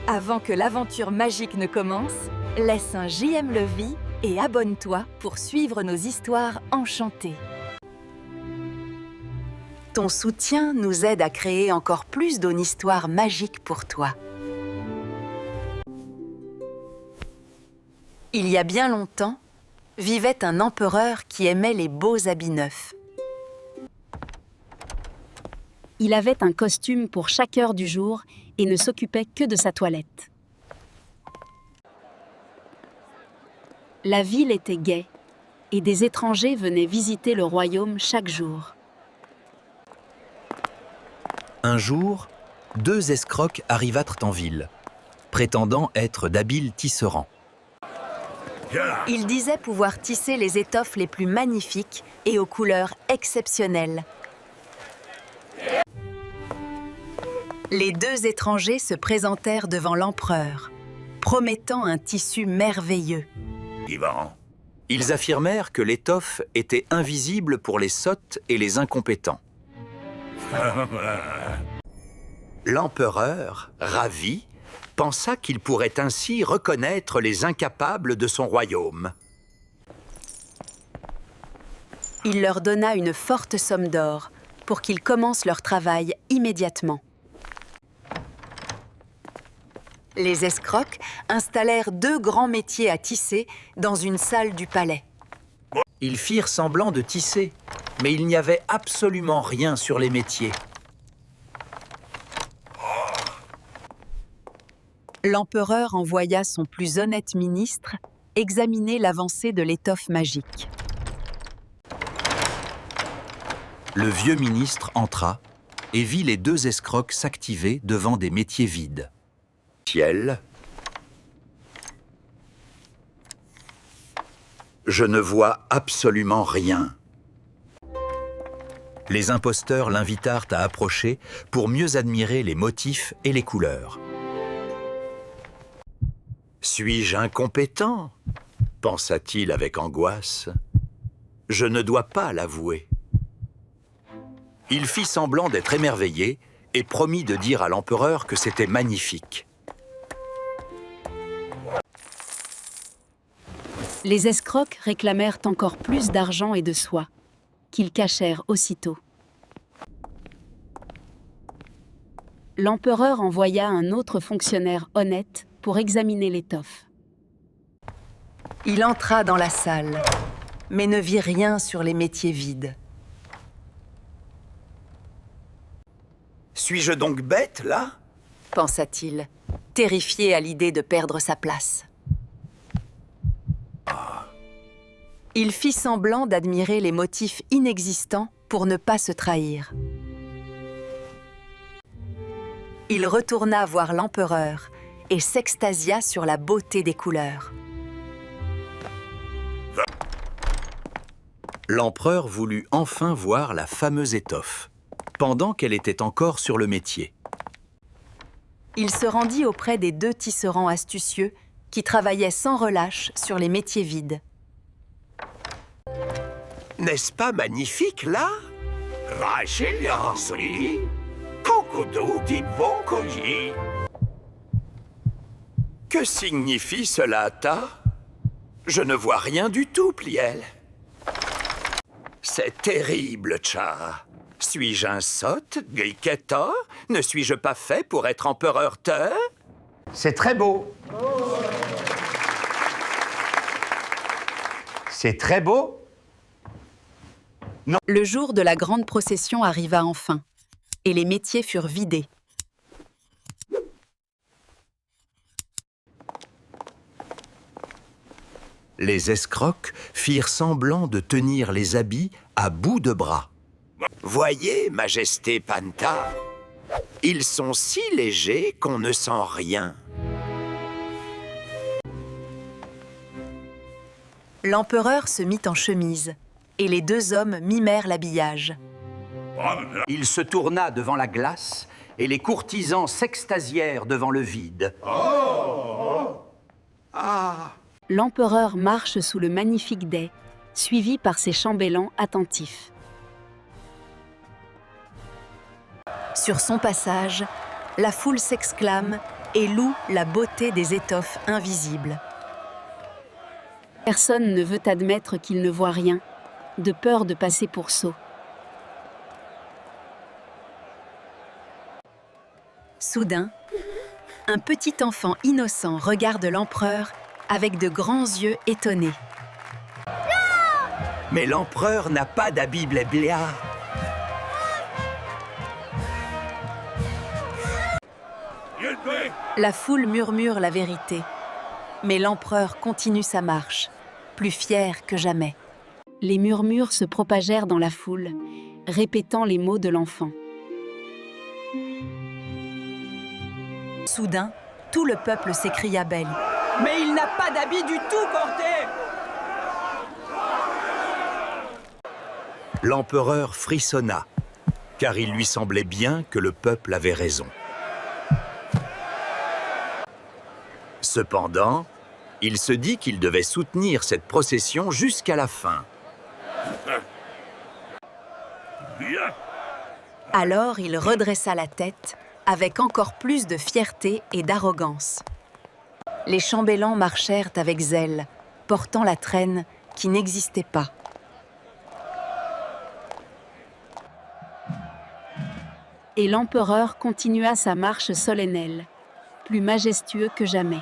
Avant que l'aventure magique ne commence, laisse un j'aime le vie et abonne-toi pour suivre nos histoires enchantées. Ton soutien nous aide à créer encore plus d'une histoire magique pour toi. Il y a bien longtemps, vivait un empereur qui aimait les beaux habits neufs. Il avait un costume pour chaque heure du jour et ne s'occupait que de sa toilette. La ville était gaie et des étrangers venaient visiter le royaume chaque jour. Un jour, 2 escrocs arrivâtrent en ville, prétendant être d'habiles tisserands. Ils disaient pouvoir tisser les étoffes les plus magnifiques et aux couleurs exceptionnelles. Les 2 étrangers se présentèrent devant l'empereur, promettant un tissu merveilleux. Ils affirmèrent que l'étoffe était invisible pour les sottes et les incompétents. L'empereur, ravi, pensa qu'il pourrait ainsi reconnaître les incapables de son royaume. Il leur donna une forte somme d'or pour qu'ils commencent leur travail immédiatement. Les escrocs installèrent 2 grands métiers à tisser dans une salle du palais. Ils firent semblant de tisser, mais il n'y avait absolument rien sur les métiers. L'empereur envoya son plus honnête ministre examiner l'avancée de l'étoffe magique. Le vieux ministre entra et vit les 2 escrocs s'activer devant des métiers vides. Ciel. Je ne vois absolument rien. Les imposteurs l'invitèrent à approcher pour mieux admirer les motifs et les couleurs. Suis-je incompétent ? Pensa-t-il avec angoisse. Je ne dois pas l'avouer. Il fit semblant d'être émerveillé et promit de dire à l'empereur que c'était magnifique. Les escrocs réclamèrent encore plus d'argent et de soie, qu'ils cachèrent aussitôt. L'empereur envoya un autre fonctionnaire honnête pour examiner l'étoffe. Il entra dans la salle, mais ne vit rien sur les métiers vides. Suis-je donc bête, là ? Pensa-t-il, terrifié à l'idée de perdre sa place. Il fit semblant d'admirer les motifs inexistants pour ne pas se trahir. Il retourna voir l'empereur et s'extasia sur la beauté des couleurs. L'empereur voulut enfin voir la fameuse étoffe, pendant qu'elle était encore sur le métier. Il se rendit auprès des 2 tisserands astucieux qui travaillaient sans relâche sur les métiers vides. N'est-ce pas magnifique, là? Que signifie cela, Ta? Je ne vois rien du tout, Pliel. C'est terrible, Tcha. Suis-je un sot, Griketa? Ne suis-je pas fait pour être empereur Te? C'est très beau. C'est très beau. Le jour de la grande procession arriva enfin, et les métiers furent vidés. Les escrocs firent semblant de tenir les habits à bout de bras. Voyez, Majesté Panta, ils sont si légers qu'on ne sent rien. L'empereur se mit en chemise, et les 2 hommes mimèrent l'habillage. Il se tourna devant la glace, et les courtisans s'extasièrent devant le vide. L'empereur marche sous le magnifique dais, suivi par ses chambellans attentifs. Sur son passage, la foule s'exclame et loue la beauté des étoffes invisibles. Personne ne veut admettre qu'il ne voit rien, de peur de passer pour sot. Soudain, un petit enfant innocent regarde l'empereur avec de grands yeux étonnés. Mais l'empereur n'a pas d'habit blébléa. La foule murmure la vérité, mais l'empereur continue sa marche, plus fier que jamais. Les murmures se propagèrent dans la foule, répétant les mots de l'enfant. Soudain, tout le peuple s'écria belle. Mais il n'a pas d'habit du tout porté! L'empereur frissonna, car il lui semblait bien que le peuple avait raison. Cependant, il se dit qu'il devait soutenir cette procession jusqu'à la fin. Alors il redressa la tête avec encore plus de fierté et d'arrogance. Les chambellans marchèrent avec zèle, portant la traîne qui n'existait pas. Et l'empereur continua sa marche solennelle, plus majestueux que jamais.